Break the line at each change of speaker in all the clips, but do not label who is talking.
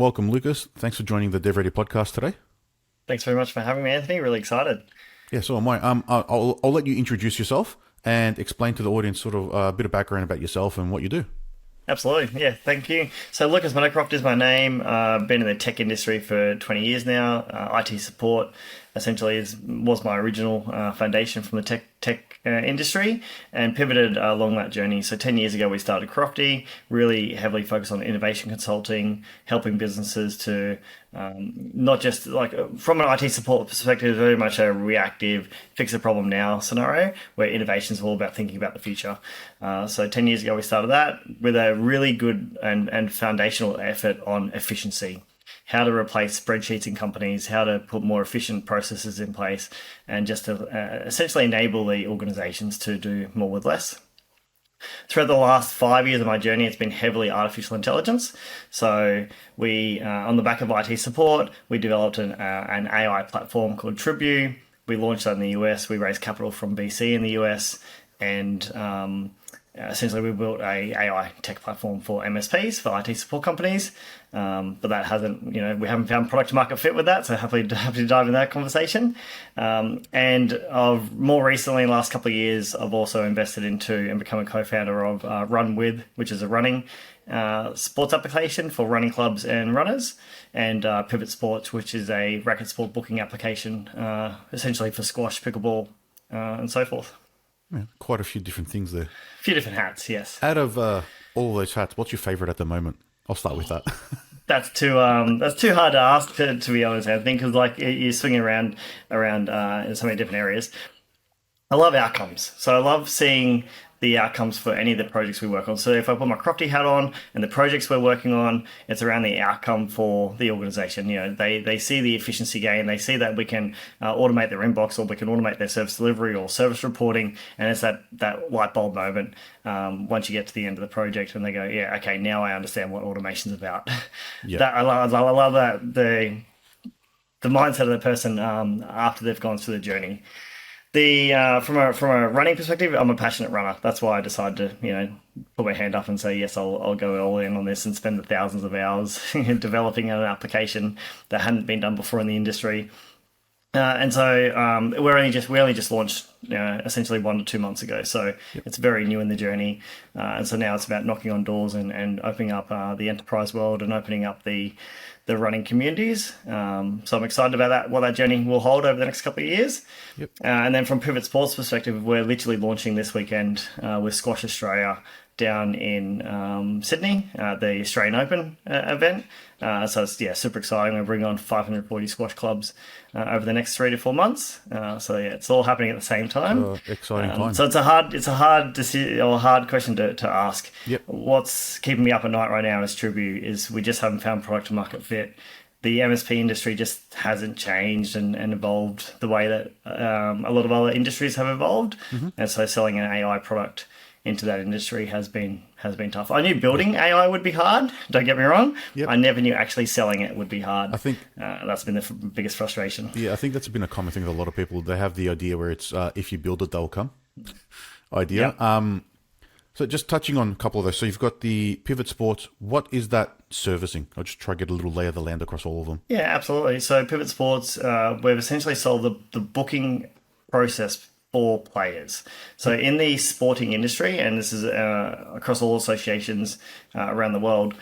Welcome, Lucas. Thanks for joining the DevReady Podcast today.
Thanks very much for having me, Anthony. Really excited.
Yeah, so am I. I'll let you introduce yourself and explain to the audience sort of a bit of background about yourself and what you do.
Absolutely. Yeah, thank you. So Lucas Meadowcroft is my name. I've been in the tech industry for 20 years now. IT support essentially was my original foundation from the tech industry, and pivoted along that journey. So 10 years ago, we started CROFTI, really heavily focused on innovation consulting, helping businesses to not just like from an IT support perspective, very much a reactive, fix the problem now scenario, where innovation is all about thinking about the future. So 10 years ago, we started that with a really good and foundational effort on efficiency. How to replace spreadsheets in companies, how to put more efficient processes in place, and just to essentially enable the organizations to do more with less. Throughout the last 5 years of my journey, it's been heavily artificial intelligence. So we, on the back of IT support, we developed an AI platform called Trippy. We launched that in the US. We raised capital from VC in the US, and essentially we built a AI tech platform for MSPs, for IT support companies. But that hasn't, we haven't found product market fit with that. So happy to dive in that conversation. And more recently, in the last couple of years, I've also invested into and become a co-founder of Run With, which is a running sports application for running clubs and runners, and Pivot Sports, which is a racket sport booking application, essentially for squash, pickleball, and so forth.
Yeah, quite a few different things there.
A few different hats, yes.
Out of all those hats, what's your favorite at the moment? I'll start with that.
That's too hard to ask, to be honest. I think because like you're swinging around in so many different areas. I love outcomes, so I love seeing the outcomes for any of the projects we work on. So if I put my CROFTI hat on and the projects we're working on, it's around the outcome for the organization. They see the efficiency gain, they see that we can automate their inbox, or we can automate their service delivery or service reporting, and it's that light bulb moment once you get to the end of the project and they go, yeah, okay, now I understand what automation's about.
Yeah.
That I love that the mindset of the person after they've gone through the journey. From a running perspective, I'm a passionate runner. That's why I decided to, put my hand up and say, yes, I'll go all in on this and spend the thousands of hours developing an application that hadn't been done before in the industry. And so we only just launched essentially 1 to 2 months ago. So It's very new in the journey. And so now it's about knocking on doors and opening up the enterprise world and opening up the running communities. So I'm excited about that, what that journey will hold over the next couple of years.
Yep.
And then from Pivot Sports perspective, we're literally launching this weekend with Squash Australia down in Sydney, the Australian Open event. So it's super exciting. We're bringing on 540 squash clubs over the next 3 to 4 months. It's all happening at the same time.
Exciting time.
So it's a hard decision or hard question to ask.
Yep.
What's keeping me up at night right now as Trippy is we just haven't found product market fit. The MSP industry just hasn't changed and evolved the way that a lot of other industries have evolved. Mm-hmm. And so selling an AI product into that industry has been tough. I knew building AI would be hard, don't get me wrong.
Yep.
I never knew actually selling it would be hard.
I think
that's been the biggest frustration.
Yeah, I think that's been a common thing with a lot of people. They have the idea where it's if you build it, they'll come idea.
Yep.
So just touching on a couple of those. So you've got the Pivot Sports. What is that servicing? I'll just try to get a little lay of the land across all of them.
Yeah, absolutely. So Pivot Sports, we've essentially solved the booking process for players. So in the sporting industry, and this is across all associations around the world,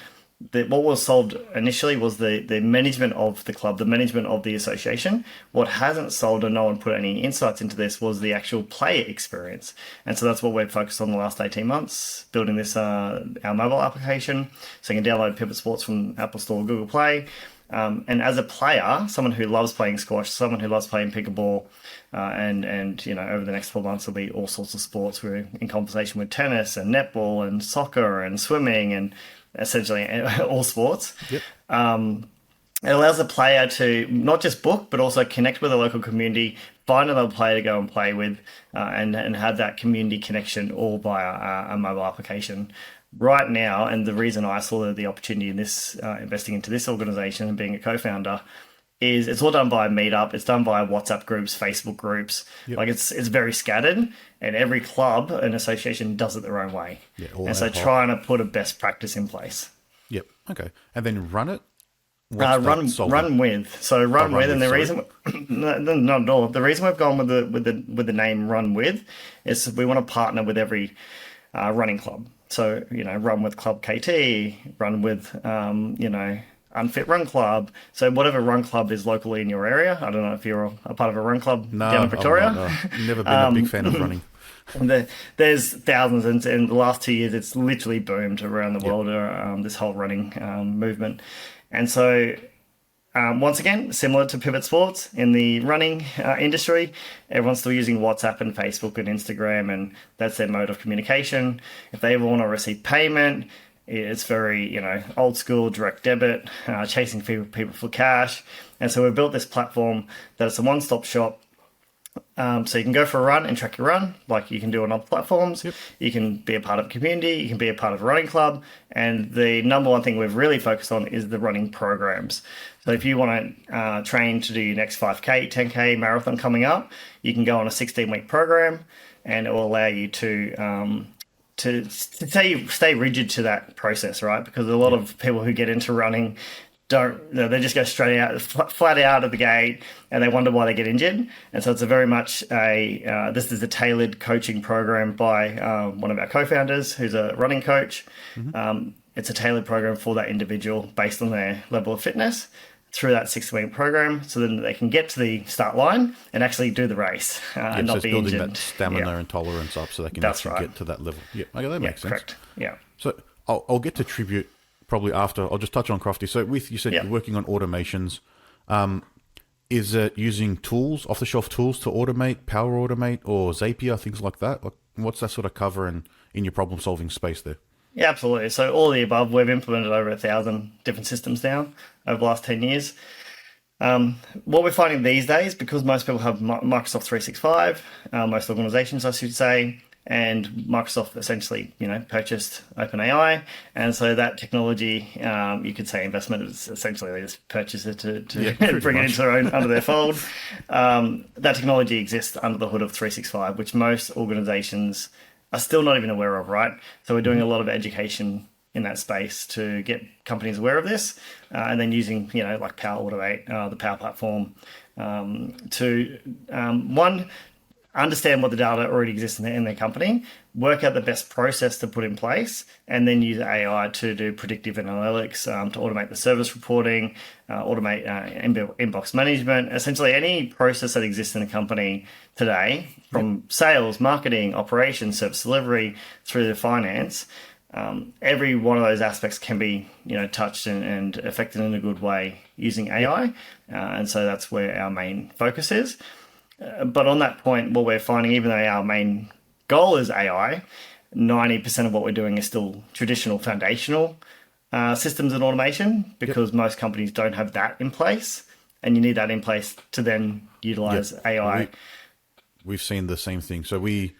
what was solved initially was the management of the club, the management of the association. What hasn't solved, and no one put any insights into this, was the actual player experience. And so that's what we've focused on the last 18 months, building this our mobile application. So you can download Pivot Sports from Apple Store or Google Play. And as a player, someone who loves playing squash, someone who loves playing pickleball, and over the next 4 months there'll be all sorts of sports. We're in conversation with tennis and netball and soccer and swimming and essentially all sports.
Yep.
It allows the player to not just book, but also connect with a local community, find another player to go and play with, and have that community connection all via a mobile application. Right now, and the reason I saw the opportunity in this, investing into this organization and being a co-founder, is it's all done via Meetup. It's done via WhatsApp groups, Facebook groups.
Yep.
Like it's very scattered, and every club and association does it their own way.
Yeah,
and so trying to put a best practice in place.
Yep. Okay. And then Run It. What's that solving?
Run with. So run with, and the
sorry.
reason not at all. The reason we've gone with the name Run With is we want to partner with every running club. So run with Club KT, run with Unfit Run Club. So whatever run club is locally in your area. I don't know if you're a part of a run club down in Victoria.
No. Never been a big fan of running.
There's thousands, and in the last 2 years, it's literally boomed around the world. This whole running movement, and so once again, similar to Pivot Sports in the running industry, everyone's still using WhatsApp and Facebook and Instagram, and that's their mode of communication. If they ever want to receive payment, it's very old school direct debit, chasing people for cash, and so we've built this platform that it's a one-stop shop. So you can go for a run and track your run like you can do on other platforms.
Yep.
You can be a part of a community. You can be a part of a running club. And the number one thing we've really focused on is the running programs. So if you want to train to do your next 5K, 10K marathon coming up, you can go on a 16-week program, and it will allow you to stay rigid to that process, right? Because a lot of people who get into running they just go straight out, flat out of the gate, and they wonder why they get injured. And so it's a very much this is a tailored coaching program by one of our co-founders, who's a running coach. It's a tailored program for that individual based on their level of fitness through that 6-week program, so then they can get to the start line and actually do the race and
So
not
it's
be
building
injured.
that stamina and tolerance up so they can actually get to that level. Yeah, okay, that makes sense.
Correct. Yeah.
So I'll get to Tribute probably after. I'll just touch on CROFTI. So you said you're working on automations. Is it using tools, off-the-shelf tools to automate, Power Automate, or Zapier, things like that? What's that sort of cover in your problem-solving space there?
Yeah, absolutely. So all of the above, we've implemented over 1,000 different systems now over the last 10 years. What we're finding these days, because most people have Microsoft 365, most organizations, I should say, and Microsoft essentially, purchased OpenAI. And so that technology, you could say investment is essentially they just purchase it to bring it into their own, under their fold. That technology exists under the hood of 365, which most organizations are still not even aware of, right? So we're doing a lot of education in that space to get companies aware of this, and then using, like Power Automate, the Power Platform, to understand what the data already exists in their company, work out the best process to put in place, and then use AI to do predictive analytics, to automate the service reporting, automate inbox management, essentially any process that exists in a company today, from sales, marketing, operations, service delivery, through to finance. Every one of those aspects can be, touched and affected in a good way using AI. And so that's where our main focus is. But on that point, what we're finding, even though our main goal is AI, 90% of what we're doing is still traditional foundational systems and automation, because most companies don't have that in place, and you need that in place to then utilize AI.
We've seen the same thing. So we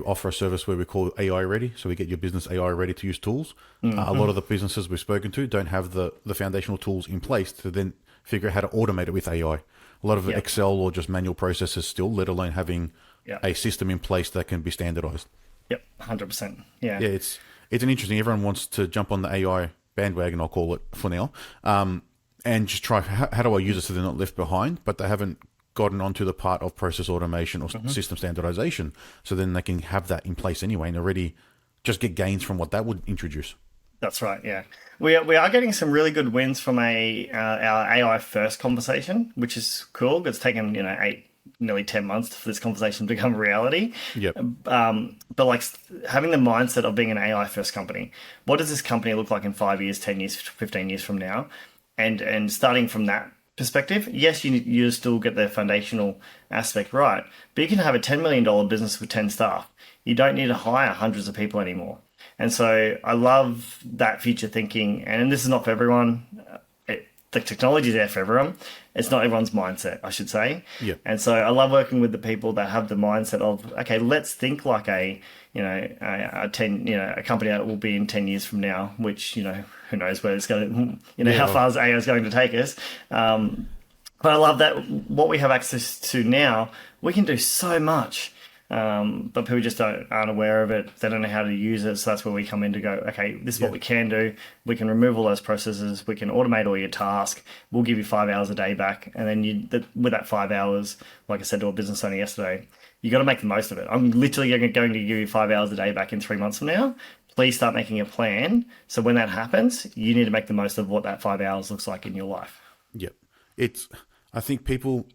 offer a service where we call AI ready. So we get your business AI ready to use tools. A lot of the businesses we've spoken to don't have the foundational tools in place to then figure out how to automate it with AI. A lot of Excel or just manual processes still, let alone having a system in place that can be standardized.
Yep, 100%. Yeah.
Yeah, it's an interesting. Everyone wants to jump on the AI bandwagon, I'll call it for now, and just try, how do I use it so they're not left behind? But they haven't gotten onto the part of process automation or system standardization. So then they can have that in place anyway and already just get gains from what that would introduce.
That's right. Yeah, we are getting some really good wins from our AI first conversation, which is cool. It's taken nearly 10 months for this conversation to become a reality.
Yep.
But like having the mindset of being an AI first company, what does this company look like in 5 years, 10 years, 15 years from now, and starting from that perspective, yes, you still get the foundational aspect right, but you can have a $10 million business with 10 staff. You don't need to hire hundreds of people anymore. And so I love that future thinking. And this is not for everyone. The technology is there for everyone. It's not everyone's mindset, I should say.
Yep.
And so I love working with the people that have the mindset of, okay, let's think like a company that will be in 10 years from now, which, who knows where it's going to, how far is AI is going to take us. But I love that what we have access to now, we can do so much but people just aren't aware of it. They don't know how to use it. So that's where we come in to go, okay, this is what we can do. We can remove all those processes. We can automate all your tasks. We'll give you 5 hours a day back. And then with that 5 hours, like I said to a business owner yesterday, you got to make the most of it. I'm literally going to give you 5 hours a day back in 3 months from now. Please start making a plan. So when that happens, you need to make the most of what that 5 hours looks like in your life.
Yep. I think people,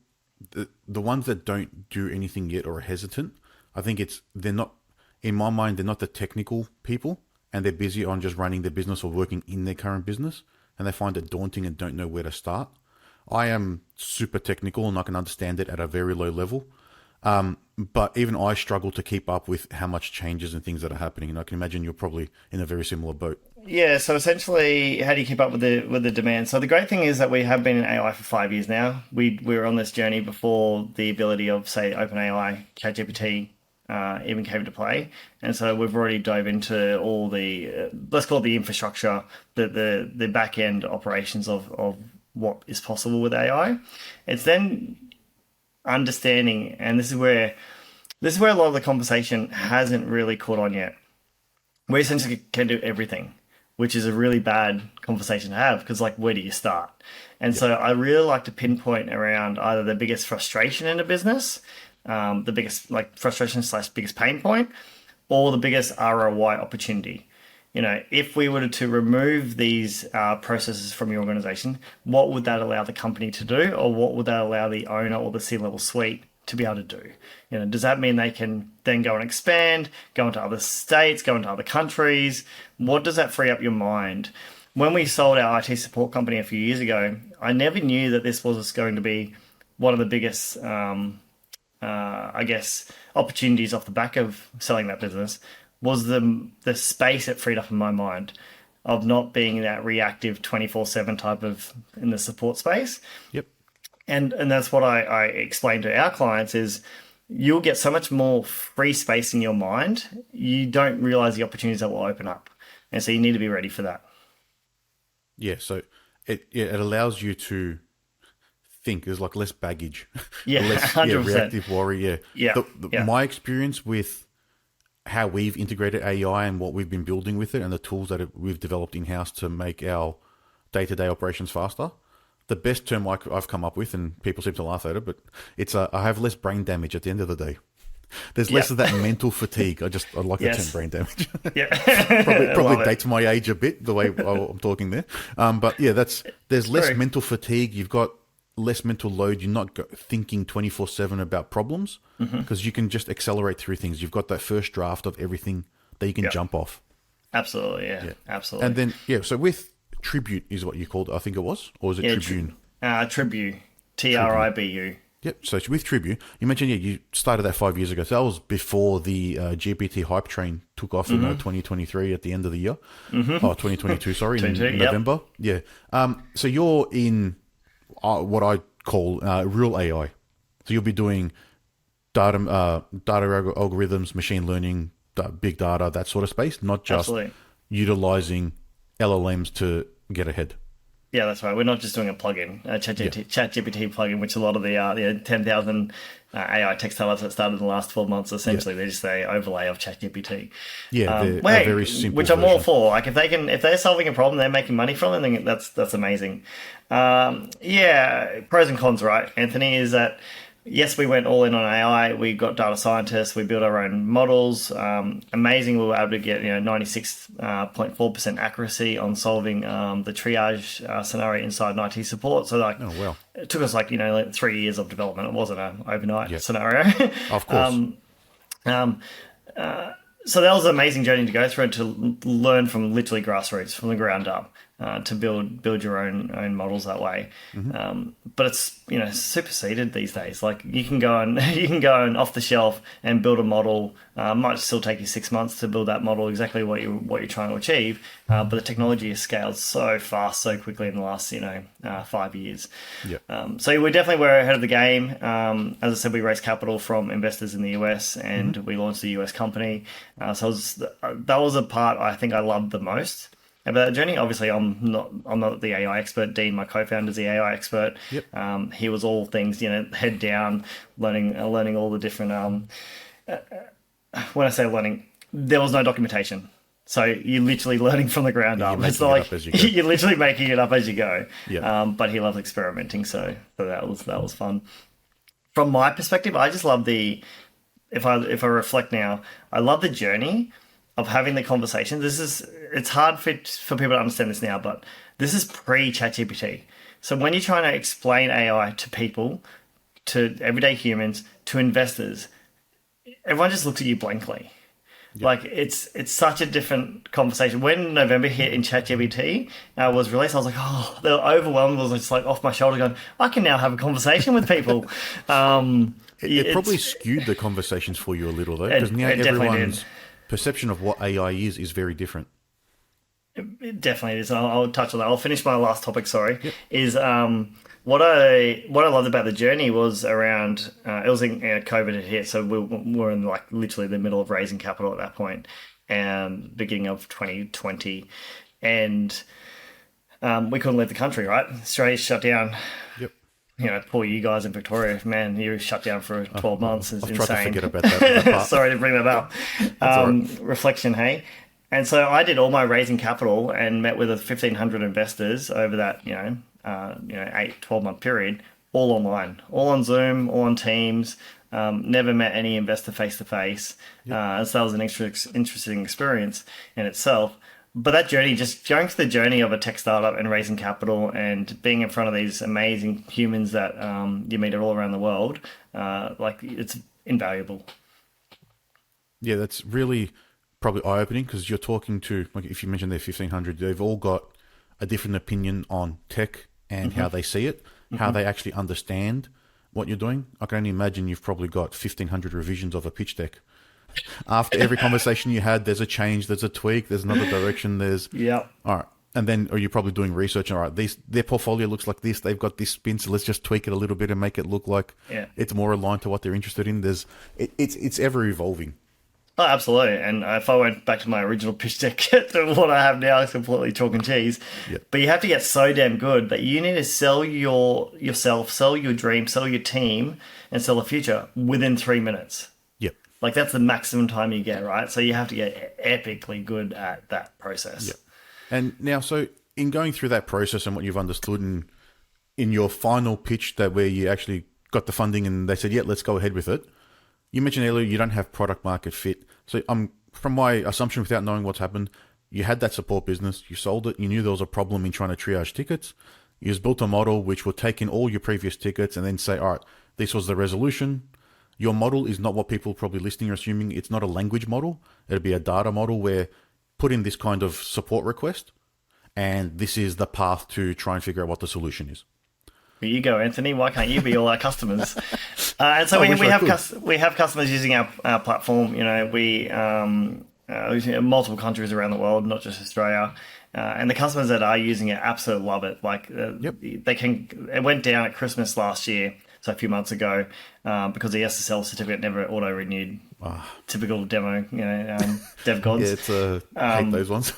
the ones that don't do anything yet or are hesitant, I think they're not, in my mind, they're not the technical people, and they're busy on just running their business or working in their current business, and they find it daunting and don't know where to start. I am super technical and I can understand it at a very low level. But even I struggle to keep up with how much changes and things that are happening. And I can imagine you're probably in a very similar boat.
Yeah, so essentially, how do you keep up with the demand? So the great thing is that we have been in AI for 5 years now. We were on this journey before the ability of, say, OpenAI, ChatGPT even came into play. And so we've already dove into all the, let's call it the infrastructure, the back-end operations of what is possible with AI. It's then understanding, and this is where a lot of the conversation hasn't really caught on yet. We essentially can do everything, which is a really bad conversation to have, because like, where do you start? And so I really like to pinpoint around either the biggest frustration in a business, the biggest like frustration / biggest pain point, or the biggest ROI opportunity. You know, if we were to remove these processes from your organization, what would that allow the company to do? Or what would that allow the owner or the C-level suite to be able to do? You know, does that mean they can then go and expand, go into other states, go into other countries? What does that free up your mind? When we sold our IT support company a few years ago, I never knew that this was going to be one of the biggest, I guess, opportunities off the back of selling that business, was the space it freed up in my mind of not being that reactive 24/7 type of in the support space.
Yep.
And that's what I explain to our clients is you'll get so much more free space in your mind. You don't realize the opportunities that will open up. And so you need to be ready for that.
Yeah. So it allows you to think. There's like less baggage.
Yeah,
less
100%.
Reactive worry.
Yeah.
My experience with how we've integrated AI and what we've been building with it and the tools that we've developed in-house to make our day-to-day operations faster. The best term I've come up with, and people seem to laugh at it, but it's I have less brain damage at the end of the day. There's less of that mental fatigue. I like the term brain damage.
Yeah.
probably dates my age a bit, the way I'm talking there. But yeah, there's less
True.
mental fatigue. You've got less mental load. You're not thinking 24/7 about problems, because you can just accelerate through things. You've got that first draft of everything that you can jump off.
Absolutely, yeah. Absolutely.
And then, so with Tribute is what you called it, I think it was, or was it Tribune?
Tribu, TRIBU.
Yep. So with Tribute, you mentioned you started that 5 years ago. So that was before the GPT hype train took off in 2023 at the end of the year. Oh, 2022, sorry, in November. Yep. Yeah. So you're in what I call real AI. So you'll be doing data algorithms, machine learning, big data, that sort of space, not just utilizing LLMs to get ahead.
Yeah, that's right. We're not just doing a plugin, a ChatGPT plugin, which a lot of the 10,000 AI tech startups that started in the last 12 months, essentially, they're just an overlay of ChatGPT.
Yeah, they're a very simple
which I'm all for. Like, if they're solving a problem, they're making money from it, then that's amazing. Pros and cons, right, Anthony, is that yes, we went all in on AI. We got data scientists. We built our own models. Amazing. We were able to get 96.4% accuracy on solving the triage scenario inside an IT support. So it took us like 3 years of development. It wasn't an overnight scenario.
Of course.
So that was an amazing journey to go through and to learn from literally grassroots, from the ground up, to build your own models that way. But it's superseded these days. Like you can go and off the shelf and build a model. Might still take you 6 months to build that model exactly what you're trying to achieve. But the technology has scaled so fast, so quickly in the last 5 years. So we definitely were ahead of the game. As I said, we raised capital from investors in the US, and we launched a US company. So that was a part I think I loved the most about that journey. Obviously, I'm not the AI expert. Dean, my co-founder, is the AI expert. He was all things, head down, learning all the different when I say learning, there was no documentation. So you're literally learning from the ground up. It's not like you're literally making it up as you go.
Yeah.
But he loves experimenting, so that was fun. From my perspective, I just love if I reflect now, I love the journey of having the conversation. It's hard for people to understand this now, but this is pre-ChatGPT. So when you're trying to explain AI to people, to everyday humans, to investors, everyone just looks at you blankly. Yep. Like it's such a different conversation. When November hit in ChatGPT was released, I was like, oh, they were overwhelmed. I was just like off my shoulder going, I can now have a conversation with people.
It probably skewed the conversations for you a little though, because now everyone's perception of what AI is very different.
It definitely is. I'll touch on that. I'll finish my last topic. Sorry, is what I loved about the journey was around. It was in COVID had hit, so we were in like literally the middle of raising capital at that point, and beginning of 2020, and we couldn't leave the country. Right, Australia shut down.
Yep.
You know, poor you guys in Victoria, man. You were shut down for 12 months. It's insane.
Tried to forget about that.
Sorry to bring that up. Reflection, hey. And so I did all my raising capital and met with 1,500 investors over that, 12-month period, all online, all on Zoom, all on Teams. Never met any investor face to face. So that was an interesting experience in itself. But that journey, just going through the journey of a tech startup and raising capital and being in front of these amazing humans that you meet all around the world, it's invaluable.
Yeah, that's really probably eye-opening, because you're talking to, like, if you mentioned they're 1,500, they've all got a different opinion on tech and how they see it, how they actually understand what you're doing. I can only imagine you've probably got 1,500 revisions of a pitch deck. After every conversation you had, there's a change, there's a tweak, there's another direction, all right. And then are you probably doing research? All right, their portfolio looks like this, they've got this spin, so let's just tweak it a little bit and make it look like it's more aligned to what they're interested in. It's ever evolving.
Oh, absolutely. And if I went back to my original pitch deck, to what I have now is completely chalk and cheese.
Yep.
But you have to get so damn good that you need to sell yourself, sell your dream, sell your team, and sell the future within 3 minutes.
Yep.
Like that's the maximum time you get, right? So you have to get epically good at that process.
Yep. And now, so in going through that process and what you've understood in your final pitch, that where you actually got the funding and they said, yeah, let's go ahead with it. You mentioned earlier you don't have product market fit. So from my assumption, without knowing what's happened, you had that support business, you sold it, you knew there was a problem in trying to triage tickets. You just built a model which would take in all your previous tickets and then say, all right, this was the resolution. Your model is not what people probably listening are assuming. It's not a language model. It'll be a data model where put in this kind of support request, and this is the path to try and figure out what the solution is.
Here you go, Anthony. Why can't you be all our customers? And so we have customers using our platform. You know, we multiple countries around the world, not just Australia. And the customers that are using it absolutely love it. Like it went down at Christmas last year, so a few months ago, because the SSL certificate never auto renewed. Typical demo, dev gods.
I hate those ones.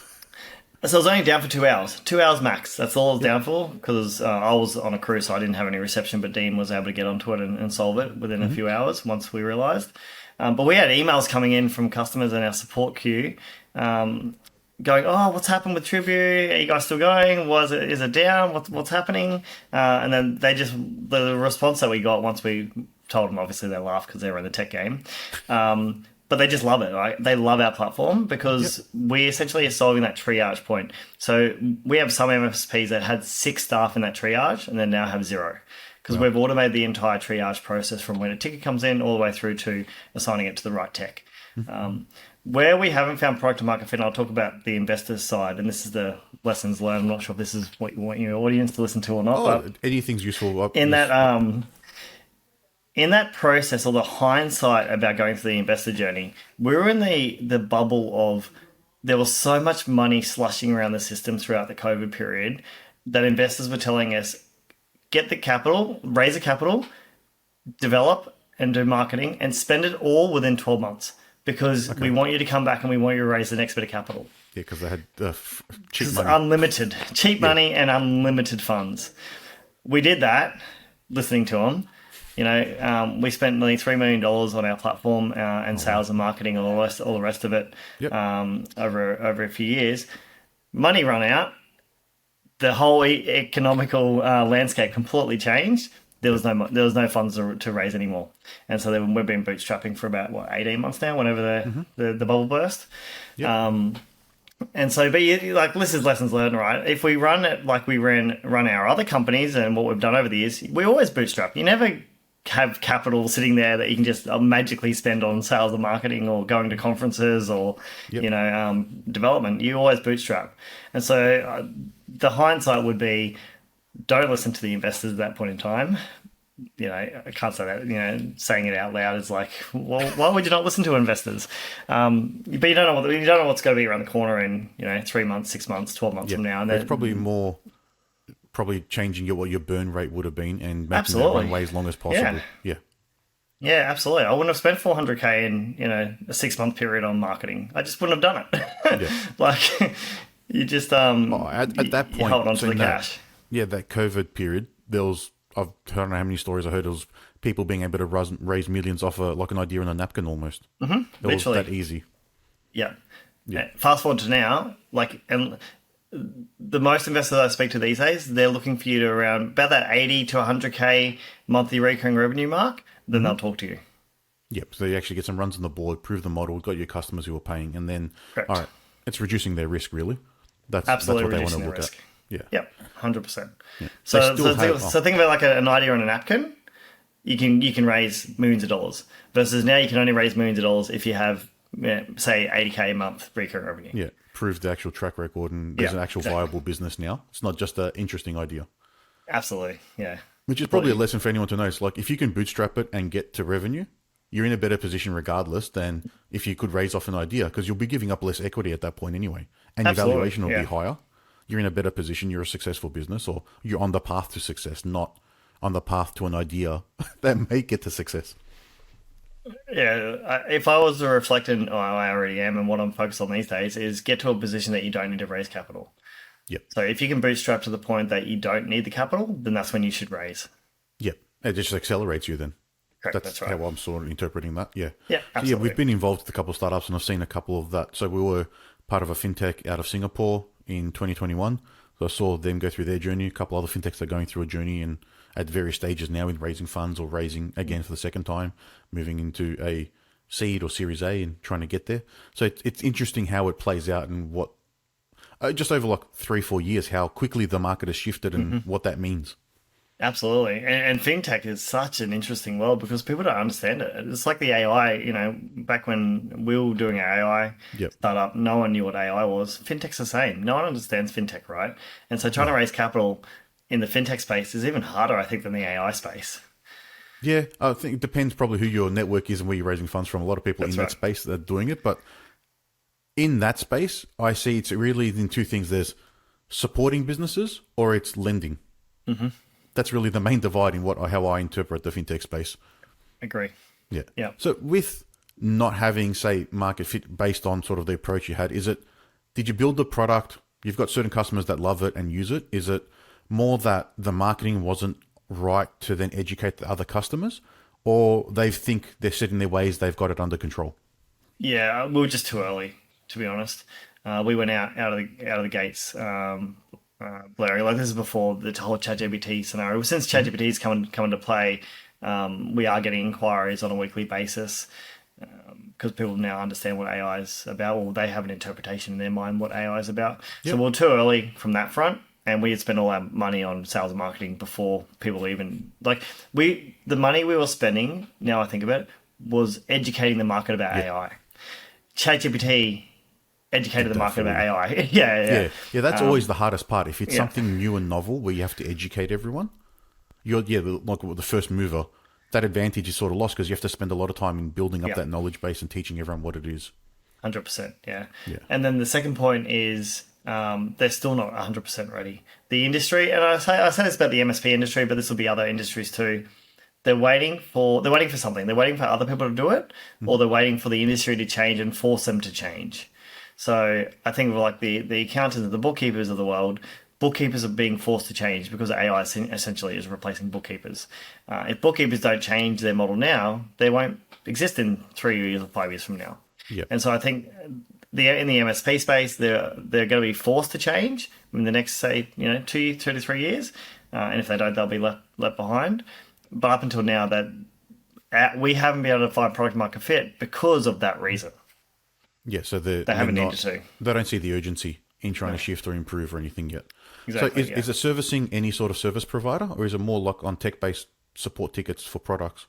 So I was only down for 2 hours. 2 hours max. That's all I was down for, because I was on a cruise, so I didn't have any reception, but Dean was able to get onto it and solve it within a few hours once we realised. But we had emails coming in from customers in our support queue going, oh, what's happened with Trippy? Are you guys still going? Is it down? What's happening? And then the response that we got once we told them, obviously they laughed because they were in the tech game. But they just love it, right? They love our platform because we essentially are solving that triage point. So we have some MSPs that had 6 staff in that triage and then now have 0, because we've automated the entire triage process from when a ticket comes in all the way through to assigning it to the right tech. Where we haven't found product market fit, and I'll talk about the investors side, and this is the lessons learned. I'm not sure if this is what you want your audience to listen to or not. But
anything's useful.
In that process, or the hindsight about going through the investor journey, we were in the bubble of there was so much money slushing around the system throughout the COVID period that investors were telling us, get the capital, raise the capital, develop and do marketing, and spend it all within 12 months because we want you to come back and we want you to raise the next bit of capital.
Yeah, because they had cheap money.
Unlimited. Cheap money and unlimited funds. We did that, listening to them. We spent nearly $3 million on our platform and sales and marketing and all the rest of it
Yep.
over a few years. Money run out. The whole economical landscape completely changed. There was no funds to raise anymore, and so then we've been bootstrapping for about 18 months now. Whenever the bubble burst,
Yep.
and so, but this is lessons learned, right? If we run it like we run our other companies and what we've done over the years, we always bootstrap. You never have capital sitting there that you can just magically spend on sales and marketing or going to conferences or development. You always bootstrap, and so the hindsight would be, don't listen to the investors at that point in time. I can't say that. Saying it out loud is like, well, why would you not listen to investors? But you don't know what's going to be around the corner in 3 months, 6 months, 12 months from now. And
it's probably changing what your burn rate would have been and making that runway as long as possible.
Yeah, absolutely. I wouldn't have spent $400K in a 6-month period on marketing. I just wouldn't have done it. You just
at that point,
you hold on to the cash.
That COVID period, I don't know how many stories I heard. It was people being able to raise millions off an idea on a napkin almost. It was that easy.
Yeah. Fast forward to now, and the most investors I speak to these days, they're looking for you to around about that 80 to 100K monthly recurring revenue mark. Then they'll talk to you.
Yep. So you actually get some runs on the board, prove the model, got your customers who are paying, and then
Correct.
All right, it's reducing their risk really. That's
Absolutely
what they
reducing
want to
their
look
risk.
at. Yeah.
Yep, 100%.
Yeah.
So think about like an idea on a napkin. You can raise millions of dollars versus now you can only raise millions of dollars if you have say 80K a month recurring revenue.
Yeah, prove the actual track record and there's an actual viable business now. It's not just an interesting idea.
Absolutely, yeah.
Which is probably a lesson for anyone to know. It's like if you can bootstrap it and get to revenue, you're in a better position regardless than if you could raise off an idea because you'll be giving up less equity at that point anyway. And your valuation will be higher. You're in a better position. You're a successful business or you're on the path to success, not on the path to an idea that may get to success.
Yeah, if I was to reflect on I already am and what I'm focused on these days is get to a position that you don't need to raise capital.
Yep.
So if you can bootstrap to the point that you don't need the capital, then that's when you should raise.
Yep. It just accelerates you then.
Correct,
That's
right.
how I'm sort of interpreting that. Yeah.
Yeah, absolutely.
So we've been involved with a couple of startups and I've seen a couple of that. So we were part of a fintech out of Singapore in 2021. So I saw them go through their journey. A couple other fintechs are going through a journey and at various stages now in raising funds or raising again for the second time, moving into a seed or Series A and trying to get there. So it's interesting how it plays out and what, just over like 3-4 years, how quickly the market has shifted and what that means.
Absolutely. And fintech is such an interesting world because people don't understand it. It's like the AI, back when we were doing our AI startup, no one knew what AI was. Fintech's the same. No one understands fintech, right? And so trying to raise capital in the fintech space is even harder, I think, than the AI space.
Yeah, I think it depends probably who your network is and where you're raising funds from. A lot of people in that space that are doing it. But in that space, I see it's really in two things. There's supporting businesses or it's lending. Mm-hmm. That's really the main divide in how I interpret the fintech space.
Agree.
Yeah. So with not having, say, market fit based on sort of the approach you had, did you build the product, you've got certain customers that love it and use it? Is it more that the marketing wasn't right to then educate the other customers or they think they're set in their ways, they've got it under control?
Yeah, we were just too early, to be honest. We went out of the gates blurry. Like this is before the whole ChatGPT scenario. Since ChatGPT's come into play, we are getting inquiries on a weekly basis because people now understand what AI is about, or they have an interpretation in their mind what AI is about. Yep. So we're too early from that front, and we had spent all our money on sales and marketing before people even the money we were spending. Now I think about it, was educating the market about AI. ChatGPT educated the market about AI. Yeah.
That's always the hardest part. If it's something new and novel where you have to educate everyone, you're like the first mover. That advantage is sort of lost because you have to spend a lot of time in building up that knowledge base and teaching everyone what it is.
100%. Yeah. And then the second point is they're still not 100% ready. The industry, and I say this about the MSP industry, but this will be other industries too. They're waiting for something. They're waiting for other people to do it, or they're waiting for the industry to change and force them to change. So I think of like the accountants and the bookkeepers of the world, bookkeepers are being forced to change because AI essentially is replacing bookkeepers. If bookkeepers don't change their model now, they won't exist in 3 years or 5 years from now.
Yeah.
And so I think in the MSP space, they're going to be forced to change in the next, say, 2 to 3 years. And if they don't, they'll be left behind. But up until now, we haven't been able to find product market fit because of that reason.
Yeah, so
they haven't needed to.
They don't see the urgency in trying to shift or improve or anything yet.
Exactly,
so is it servicing any sort of service provider, or is it more like on tech-based support tickets for products?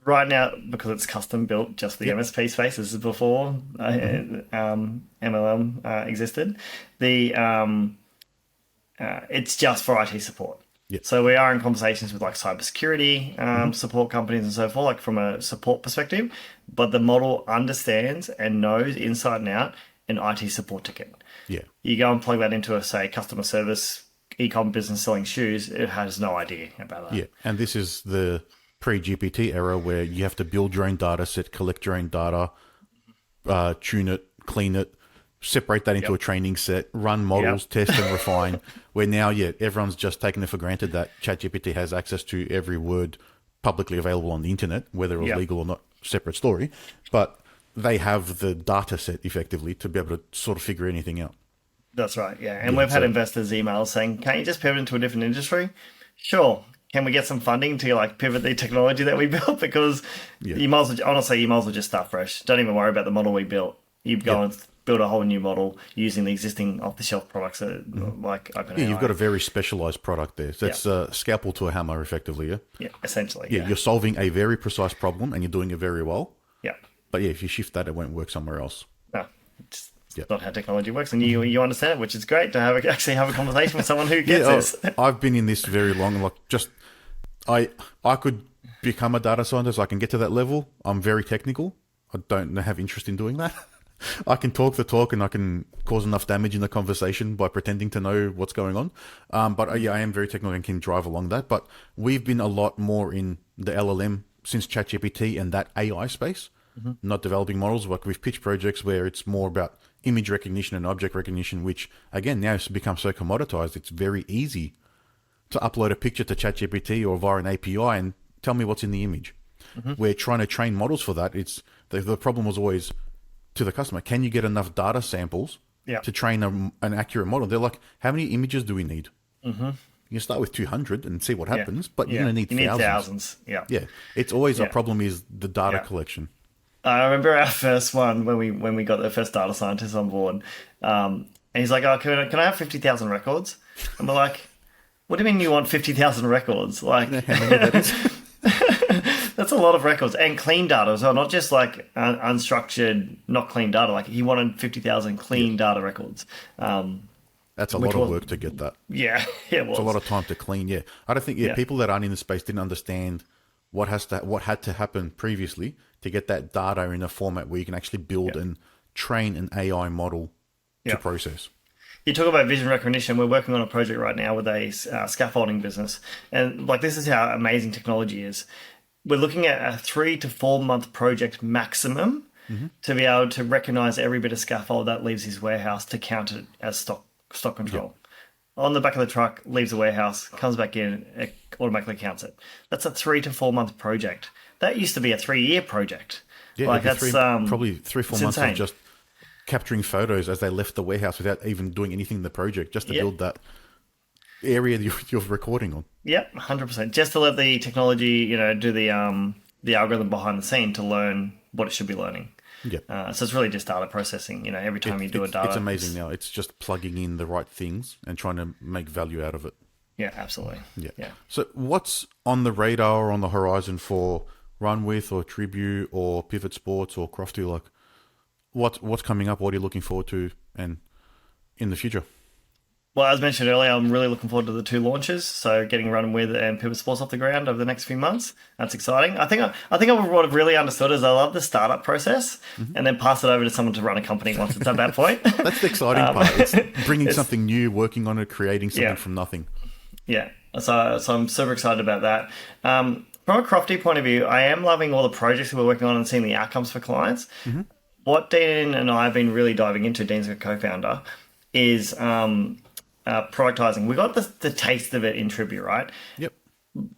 Right now, because it's custom built just for the MSP space, this is before MLM existed. It's just for IT support.
Yep.
So we are in conversations with like cybersecurity support companies and so forth, like from a support perspective. But the model understands and knows inside and out an IT support ticket.
Yeah.
You go and plug that into a, say, customer service e-com business selling shoes, it has no idea about that.
Yeah, and this is the pre-GPT era where you have to build your own data set, collect your own data, tune it, clean it, separate that into a training set, run models, test and refine, where now, everyone's just taking it for granted that ChatGPT has access to every word publicly available on the internet, whether it was legal or not, separate story. But they have the data set effectively to be able to sort of figure anything out.
That's right, yeah. And we've had investors email saying, can't you just pivot into a different industry? Sure. Can we get some funding to like pivot the technology that we built? Because you might as well just start fresh. Don't even worry about the model we built. You go and build a whole new model using the existing off-the-shelf products like OpenAI.
Yeah, you've got a very specialized product there. So it's a scalpel to a hammer, effectively, yeah?
Yeah, essentially.
Yeah, you're solving a very precise problem and you're doing it very well.
Yeah.
But if you shift that, it won't work somewhere else.
No, it's not how technology works, and you understand it, which is great to actually have a conversation with someone who gets this.
I've been in this very long. I could become a data scientist. I can get to that level. I'm very technical. I don't have interest in doing that. I can talk the talk and I can cause enough damage in the conversation by pretending to know what's going on. But I am very technical and can drive along that. But we've been a lot more in the LLM since ChatGPT and that AI space, not developing models. Like we've pitched projects where it's more about image recognition and object recognition, which again, now has become so commoditized. It's very easy to upload a picture to ChatGPT or via an API and tell me what's in the image. We're trying to train models for that. The problem was always to the customer, can you get enough data samples to train an accurate model? They're like, how many images do we need? You can start with 200 and see what happens, but you're going to need thousands.
Yeah.
It's always a problem is the data collection.
I remember our first one when we got the first data scientist on board, and he's like, "Oh, can I have 50,000 records?" And we're like, "What do you mean you want 50,000 records? Like, that's a lot of records and clean data as well, not just like unstructured, not clean data. Like he wanted 50,000 clean data records."
That's a lot of work to get that.
Yeah, it was.
It's a lot of time to clean. Yeah, I don't think people that aren't in the space didn't understand what had to happen previously to get that data in a format where you can actually build and train an AI model to process.
You talk about vision recognition. We're working on a project right now with a scaffolding business, and like this is how amazing technology is. We're looking at a 3 to 4 month project maximum to be able to recognize every bit of scaffold that leaves his warehouse to count it as stock control. On the back of the truck, leaves the warehouse, comes back in, it automatically counts it. That's a 3 to 4 month project. That used to be a 3-year project.
Yeah,
like that's
probably 3 or 4 months
insane.
of just capturing photos as they left the warehouse without even doing anything in the project, just to build that area you're recording on.
Yep, 100%. Just to let the technology, do the algorithm behind the scene to learn what it should be learning.
Yeah.
So it's really just data processing. Every time you do a data,
it's amazing now. It's just plugging in the right things and trying to make value out of it.
Yeah, absolutely. Yeah.
So what's on the radar or on the horizon for Run With or Tribute or Pivot Sports or CROFTI? Like, what's coming up? What are you looking forward to and in the future?
Well, as mentioned earlier, I'm really looking forward to the 2 launches. So getting Run With and Pivot Sports off the ground over the next few months. That's exciting. I think what I've really understood is I love the startup process and then pass it over to someone to run a company once it's at that point.
That's the exciting part. It's bringing something new, working on it, creating something from nothing.
Yeah. So I'm super excited about that. From a CROFTI point of view, I am loving all the projects that we're working on and seeing the outcomes for clients. What Dean and I have been really diving into, Dean's a co-founder, is productizing. We got the taste of it in Trippy, right?
Yep.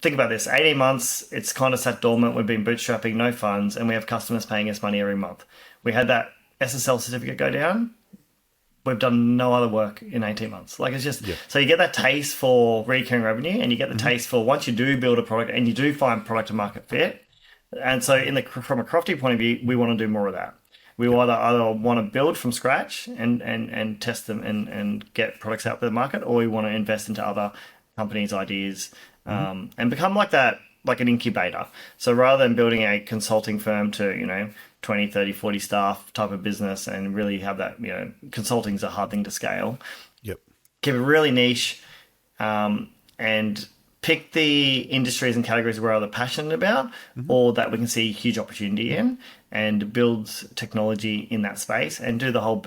Think about this: 18 months. It's kind of sat dormant. We've been bootstrapping, no funds, and we have customers paying us money every month. We had that SSL certificate go down. We've done no other work in 18 months. Like, it's just, so you get that taste for recurring revenue, and you get the taste for once you do build a product and you do find product to market fit. And so from a CROFTI point of view, we want to do more of that. We either want to build from scratch and test them and get products out to the market, or we want to invest into other companies' ideas and become like that, like an incubator. So rather than building a consulting firm to, 20, 30, 40 staff type of business and really have that, consulting is a hard thing to scale.
Yep.
Keep it really niche and pick the industries and categories we're either passionate about or that we can see huge opportunity in, and build technology in that space and do the whole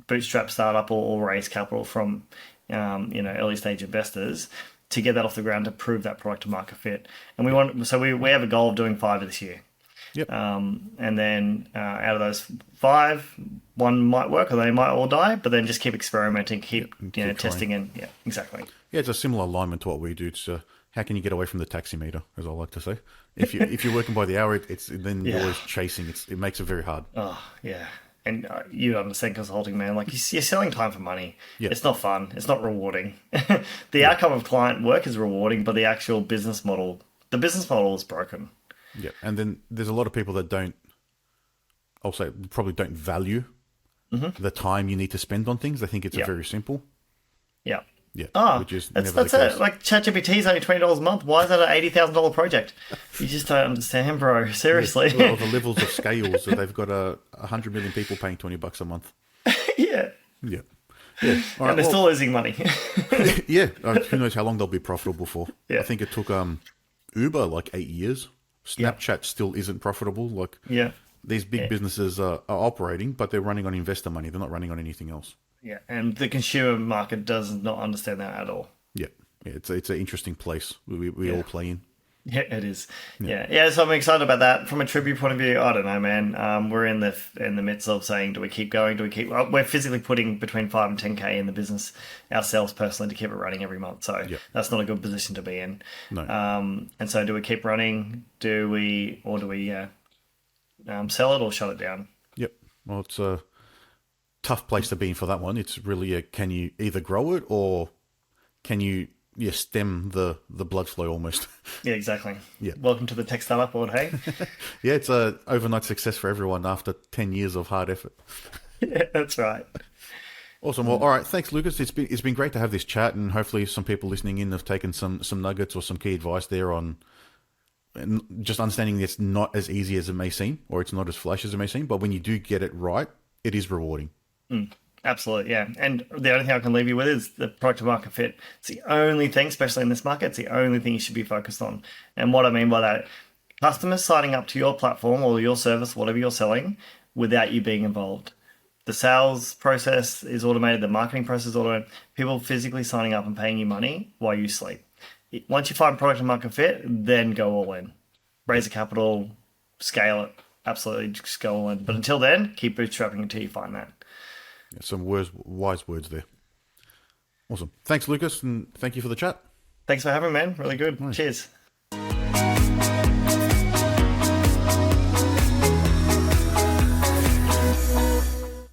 bootstrap startup or raise capital from, early stage investors to get that off the ground to prove that product to market fit. And we have a goal of doing 5 this year.
Yep.
And then out of those 5, 1 might work or they might all die, but then just keep experimenting, keep testing and exactly.
Yeah, it's a similar alignment to what we do. It's how can you get away from the taximeter, as I like to say. If you're working by the hour, then you're always chasing. It makes it very hard.
Oh yeah, and you understand consulting, man. Like you're selling time for money.
Yep.
It's not fun. It's not rewarding. The outcome of client work is rewarding, but the actual business model is broken.
Yeah, and then there's a lot of people that probably don't value the time you need to spend on things. They think it's very simple.
Yeah.
Yeah.
Oh,
which is
that's
never the case.
it. Like ChatGPT is only $20 a month. Why is that an $80,000 project? You just don't understand, bro. Seriously.
Well, the levels of scales that they've got 100 million people paying $20 a month.
Yeah.
Yeah. Yeah. All
And they're still losing money.
Yeah. Who knows how long they'll be profitable for?
Yeah.
I think it took Uber like 8 years. Snapchat still isn't profitable. Like, these big businesses are operating, but they're running on investor money. They're not running on anything else.
Yeah, and the consumer market does not understand that at all.
Yeah, it's an interesting place we all play in.
Yeah, it is. Yeah. So I'm excited about that. From a Trippy point of view, I don't know, man. We're in the midst of saying, do we keep going? We're physically putting between 5 and 10K in the business ourselves personally to keep it running every month. So that's not a good position to be in.
No.
And so do we keep running? Do we sell it or shut it down?
Yep. Well, it's a tough place to be in for that one. It's really can you either grow it or can you stem the blood flow almost.
Yeah, exactly.
Yeah.
Welcome to the tech startup world, hey?
Yeah, it's a overnight success for everyone after 10 years of hard effort.
Yeah, that's right.
Awesome. Well, all right. Thanks, Lucas. It's been great to have this chat, and hopefully some people listening in have taken some nuggets or some key advice there on just understanding it's not as easy as it may seem, or it's not as flash as it may seem, but when you do get it right, it is rewarding.
Absolutely, yeah. And the only thing I can leave you with is the product to market fit. It's the only thing, especially in this market, it's the only thing you should be focused on. And what I mean by that, customers signing up to your platform or your service, whatever you're selling, without you being involved. The sales process is automated, the marketing process is automated. People physically signing up and paying you money while you sleep. Once you find product to market fit, then go all in. Raise the capital, scale it, absolutely just go all in. But until then, keep bootstrapping until you find that.
Some wise words there. Awesome. Thanks, Lucas, and thank you for the chat.
Thanks for having me, man. Really good.
Nice.
Cheers.